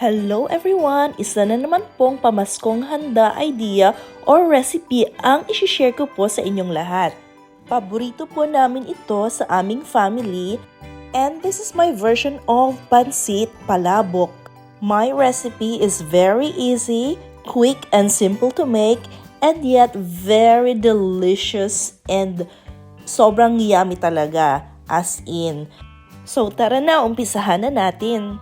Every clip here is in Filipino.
Hello everyone! Isa na naman pong pamaskong handa, idea, or recipe ang isishare ko po sa inyong lahat. Paborito po namin ito sa aming family and this is my version of Pansit Palabok. My recipe is very easy, quick and simple to make and yet very delicious and sobrang yummy talaga, as in. So tara na, umpisahan na natin.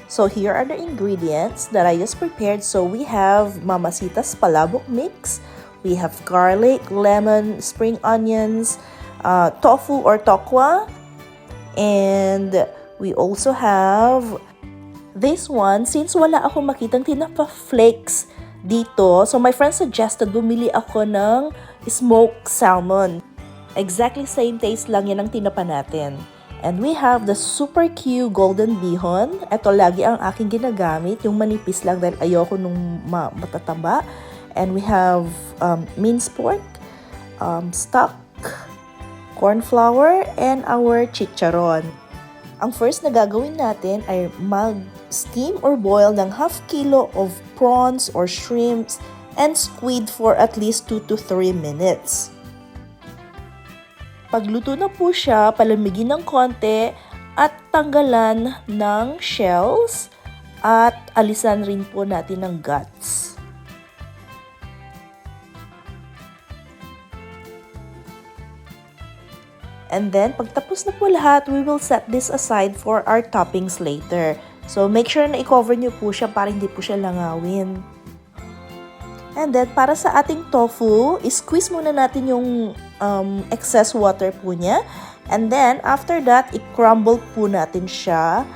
So here are the ingredients that I just prepared. So we have Mama Sitas Palabok mix, we have garlic, lemon, spring onions, tofu or tokwa, and we also have this one. Since wala ako makitang Tinapa Flakes dito, so my friend suggested bumili ako ng smoked salmon. Exactly same taste lang yan ng tinapa natin. And we have the super cute golden bihon. Ito lagi ang aking ginagamit. Yung manipis lang dahil ayoko nung matataba. And we have minced pork, stock, corn flour, and our chicharon. Ang first na gagawin natin ay mag-steam or boil ng half kilo of prawns or shrimps and squid for at least 2 to 3 minutes. Pagluto na po siya, palamigin ng konti at tanggalan ng shells at alisan rin po natin ng guts. And then, pagtapos na po lahat, we will set this aside for our toppings later. So, make sure na i-cover nyo po siya para hindi po siya langawin. And then, para sa ating tofu, squeeze muna natin yung excess water po niya. And then, after that, i-crumble po natin siya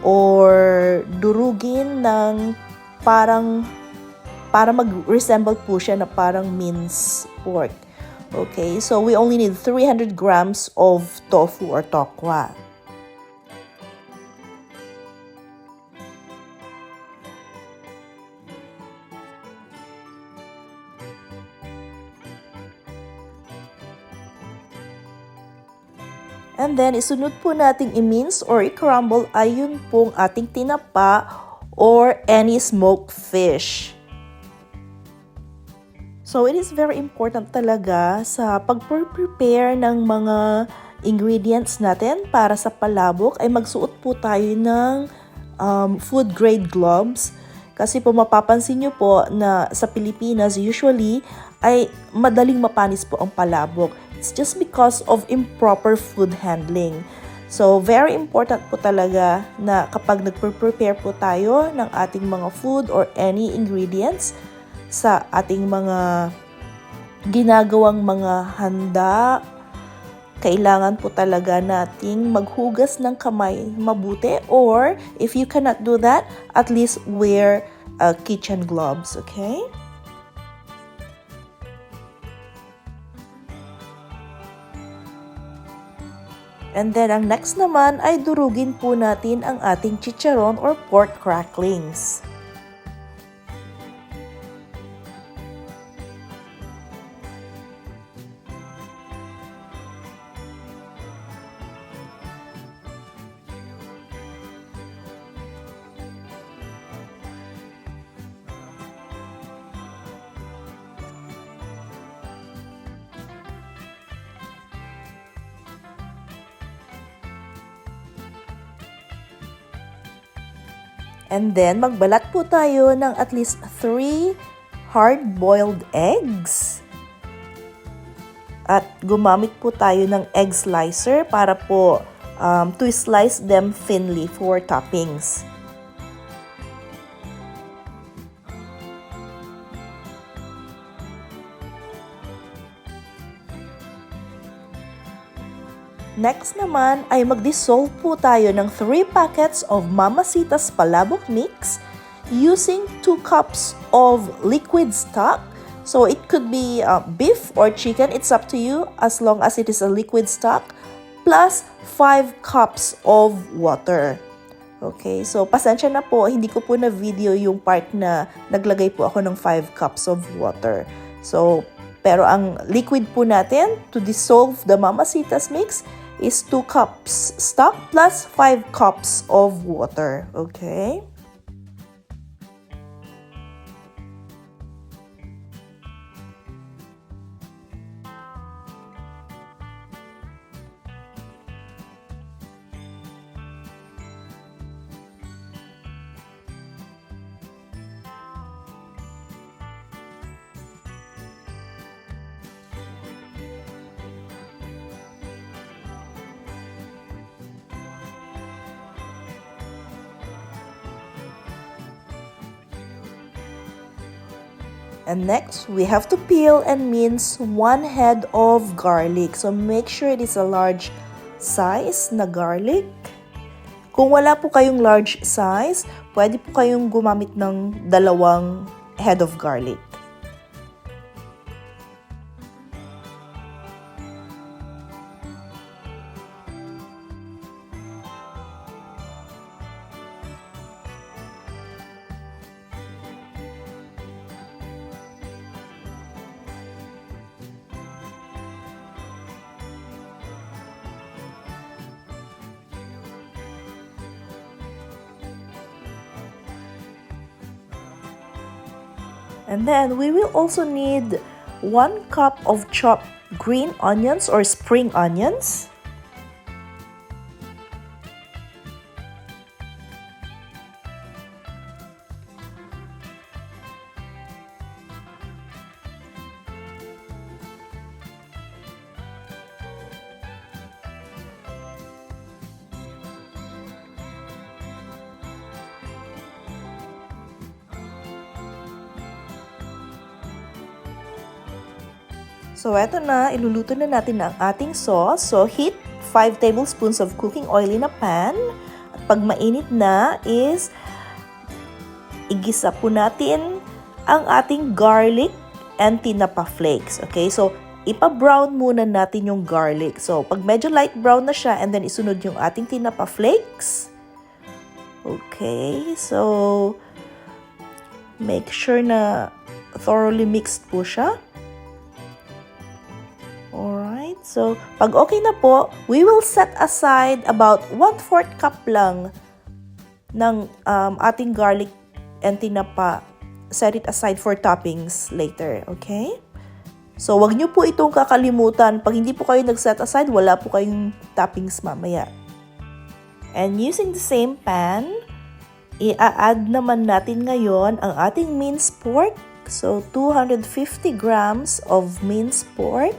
or durugin ng para mag-resemble po siya na parang mince pork. Okay, so we only need 300 grams of tofu or tokwa. And then, isunod po nating i-mince or i-crumble ay yun pong ating tinapa or any smoked fish. So, it is very important talaga sa pag-prepare ng mga ingredients natin para sa palabok ay magsuot po tayo ng food grade gloves. Kasi po mapapansin nyo po na sa Pilipinas usually ay madaling mapanis po ang palabok. It's just because of improper food handling. So, very important po talaga na kapag nagpe-prepare po tayo ng ating mga food or any ingredients sa ating mga ginagawang mga handa, kailangan po talaga nating maghugas ng kamay mabuti or if you cannot do that, at least wear kitchen gloves, okay? And then, ang next naman ay durugin po natin ang ating chicharon or pork cracklings. And then, magbalat po tayo ng at least 3 hard-boiled eggs. At gumamit po tayo ng egg slicer para po to slice them thinly for toppings. Next naman ay mag-dissolve po tayo ng 3 packets of Mama Sitas Palabok mix using 2 cups of liquid stock. So it could be beef or chicken, it's up to you as long as it is a liquid stock. plus 5 cups of water. Okay, so pasensya na po, hindi ko po na video yung part na naglagay po ako ng 5 cups of water. So, pero ang liquid po natin to dissolve the Mama Sitas mix is 2 cups stock plus 5 cups of water. Okay? And next, we have to peel and mince 1 head of garlic. So make sure it is a large size na garlic. Kung wala po kayong large size, pwede po kayong gumamit ng 2 head of garlic. And then we will also need 1 cup of chopped green onions or spring onions. So, eto na, iluluto na natin ang ating sauce. So, heat 5 tablespoons of cooking oil in a pan. At pag mainit na is, igisa po natin ang ating garlic and tinapa flakes. Okay, so, ipa-brown muna natin yung garlic. So, pag medyo light brown na siya, and then isunod yung ating tinapa flakes. Okay, so, make sure na thoroughly mixed po siya. Alright, so pag okay na po, we will set aside about 1/4 cup lang ng ating garlic and tinapa. Set it aside for toppings later, okay? So, wag nyo po itong kakalimutan. Pag hindi po kayo nag-set aside, wala po kayong toppings mamaya. And using the same pan, i-add naman natin ngayon ang ating minced pork. So, 250 grams of minced pork.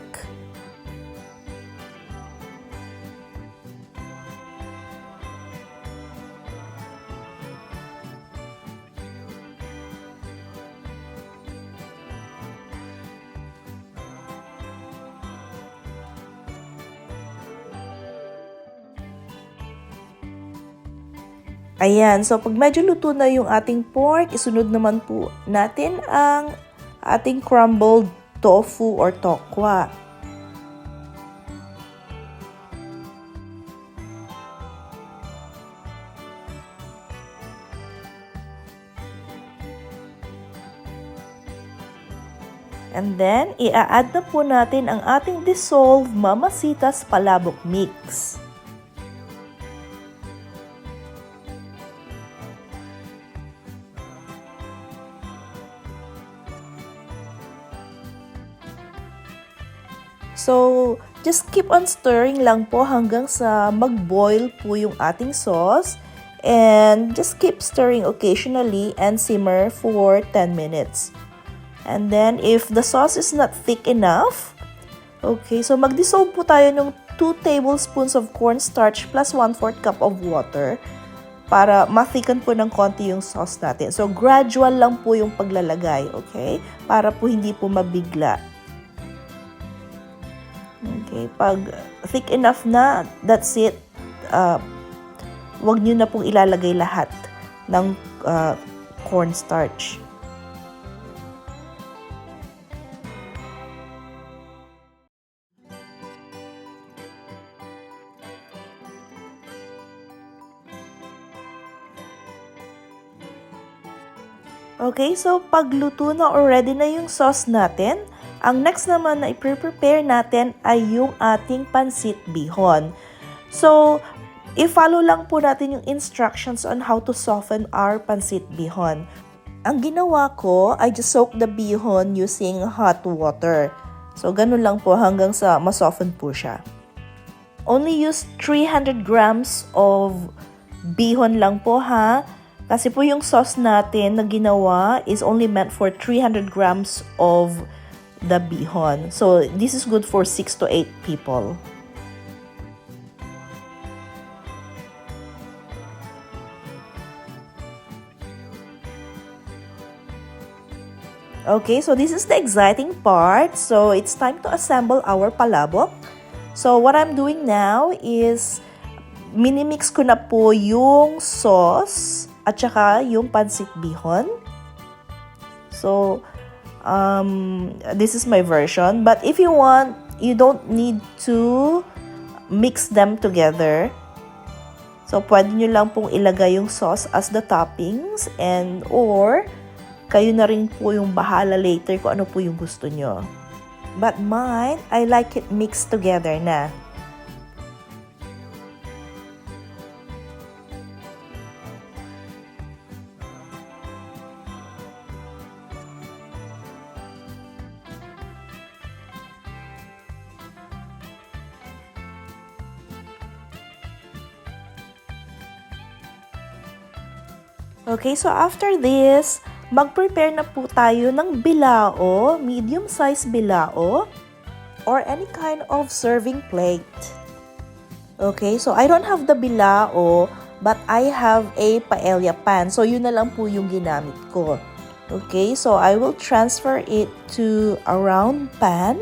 Ayan, so pag medyo luto na yung ating pork, isunod naman po natin ang ating crumbled tofu or tokwa. And then, i-add na po natin ang ating dissolved Mama Sitas Palabok mix. So, just keep on stirring lang po hanggang sa mag-boil po yung ating sauce. And just keep stirring occasionally and simmer for 10 minutes. And then, if the sauce is not thick enough, okay, so mag-dissolve po tayo ng 2 tablespoons of cornstarch plus 1/4 cup of water para ma-thicken po ng konti yung sauce natin. So, gradual lang po yung paglalagay, okay? Para po hindi po mabigla. Okay, pag thick enough na, that's it. Huwag nyo na pong ilalagay lahat ng cornstarch. Okay, so pagluto na or ready na yung sauce natin, ang next naman na i-prepare natin ay yung ating Pansit Bihon. So, i-follow lang po natin yung instructions on how to soften our Pansit Bihon. Ang ginawa ko, I just soak the bihon using hot water. So, ganun lang po hanggang sa masoften po siya. Only use 300 grams of bihon lang po ha. Kasi po yung sauce natin na ginawa is only meant for 300 grams of the bihon. So, this is good for 6 to 8 people. Okay, so this is the exciting part. So, it's time to assemble our palabok. So, what I'm doing now is minimix ko na po yung sauce at saka yung pansit bihon. So, this is my version. But if you want, you don't need to mix them together. So, pwede nyo lang pong ilagay yung sauce as the toppings and or kayo na rin po yung bahala later kung ano po yung gusto nyo. But mine, I like it mixed together na. Okay, so after this, mag-prepare na po tayo ng bilao, medium-sized bilao, or any kind of serving plate. Okay, so I don't have the bilao, but I have a paella pan. So yun na lang po yung ginamit ko. Okay, so I will transfer it to a round pan.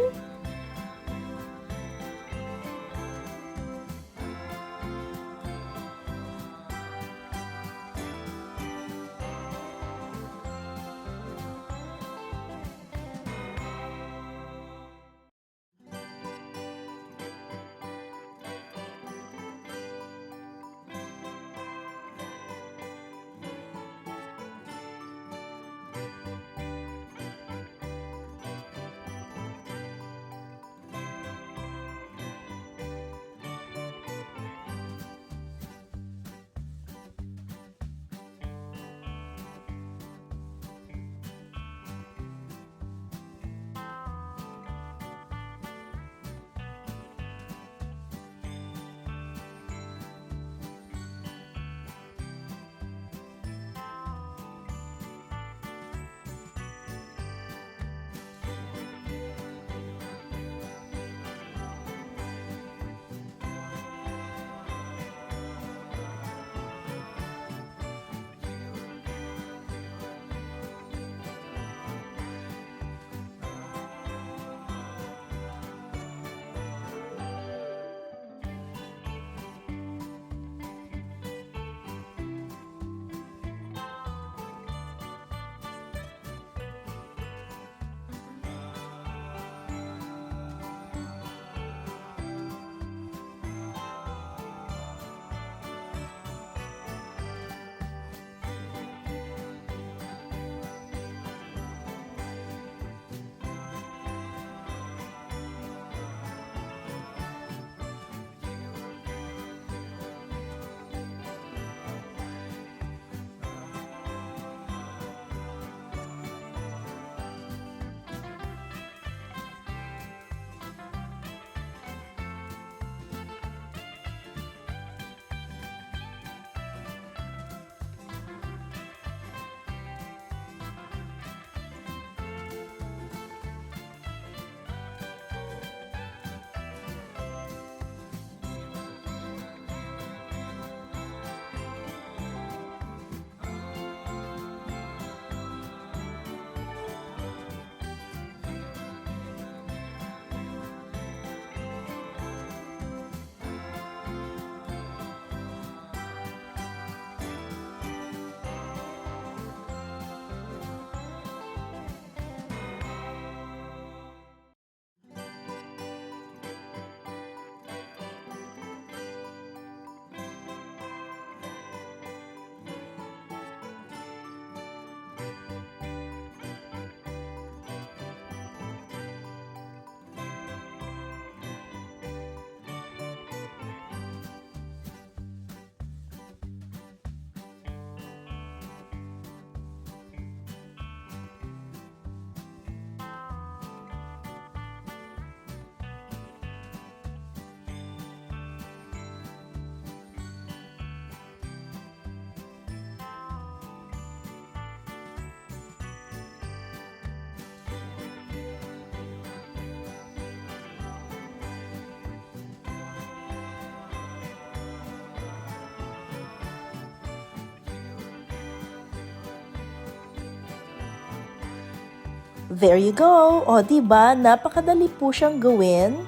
There you go! O diba, napakadali po siyang gawin.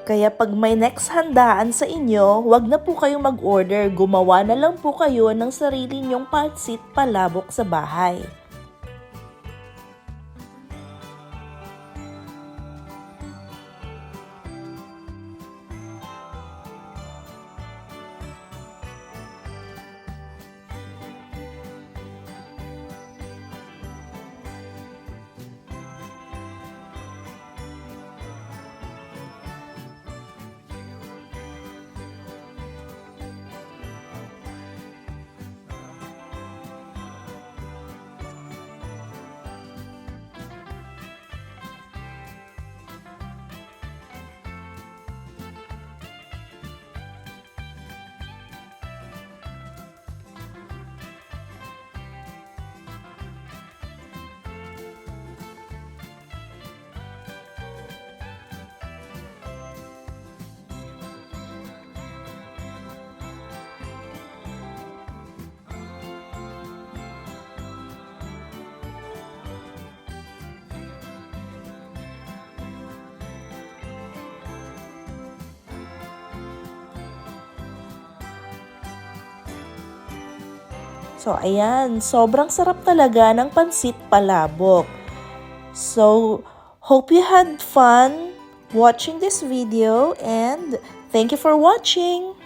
Kaya pag may next handaan sa inyo, wag na po kayong mag-order. Gumawa na lang po kayo ng sarili nyong pansit palabok sa bahay. So, ayan. Sobrang sarap talaga ng pansit palabok. So, hope you had fun watching this video and thank you for watching!